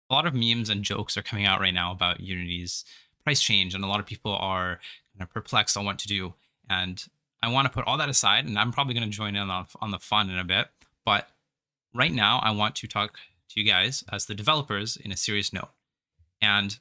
A lot of memes and jokes are coming out right now about Unity's price change, and a lot of people are kind of perplexed on what to do. And I want to put all that aside, and I'm probably going to join in on the fun in a bit. But right now, I want to talk to you guys as the developers in a serious note. And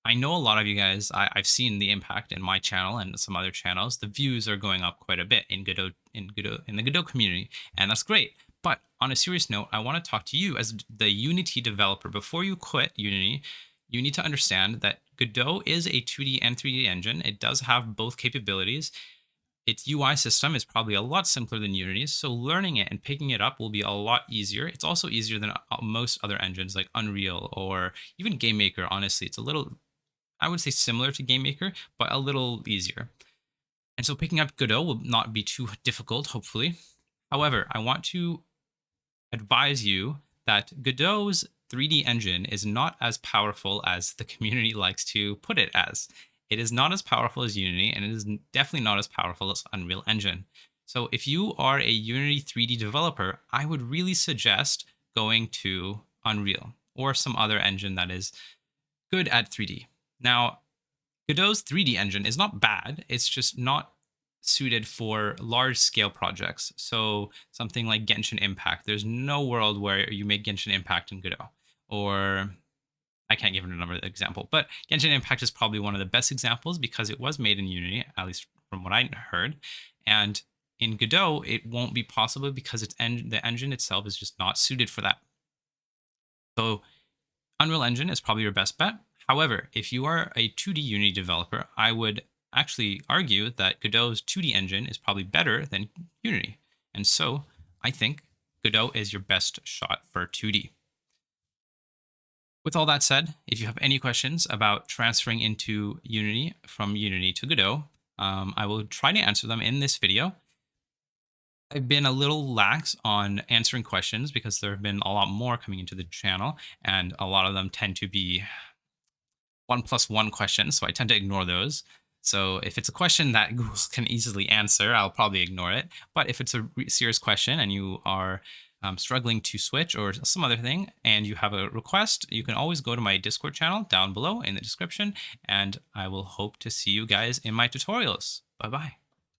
I know a lot of you guys, I've seen the impact in my channel and some other channels. The views are going up quite a bit in the Godot community, and that's great. But on a serious note, I want to talk to you as the Unity developer. Before you quit Unity, you need to understand that Godot is a 2D and 3D engine. It does have both capabilities. Its UI system is probably a lot simpler than Unity's, so learning it and picking it up will be a lot easier. It's also easier than most other engines like Unreal or even GameMaker. Honestly, it's a little, I would say, similar to GameMaker, but a little easier. And so picking up Godot will not be too difficult, hopefully. However, I want to advise you that Godot's 3D engine is not as powerful as the community likes to put it as. It is not as powerful as Unity, and it is definitely not as powerful as Unreal Engine. So if you are a Unity 3D developer, I would really suggest going to Unreal or some other engine that is good at 3D. Now, Godot's 3D engine is not bad. It's just not suited for large scale projects. So something like Genshin Impact, there's no world where you make Genshin Impact in Godot. Or I can't give another example, but Genshin Impact is probably one of the best examples because it was made in Unity, at least from what I heard. And in Godot, it won't be possible because the engine itself is just not suited for that. So Unreal Engine is probably your best bet. However, if you are a 2D Unity developer, I would actually argue that Godot's 2D engine is probably better than Unity. And so I think Godot is your best shot for 2D. With all that said, if you have any questions about transferring into Unity from Unity to Godot, I will try to answer them in this video. I've been a little lax on answering questions because there have been a lot more coming into the channel, and a lot of them tend to be 1+1 questions, so I tend to ignore those. So if it's a question that Google can easily answer, I'll probably ignore it. But if it's a serious question and you are struggling to switch or some other thing, and you have a request, you can always go to my Discord channel down below in the description, and I will hope to see you guys in my tutorials. Bye-bye.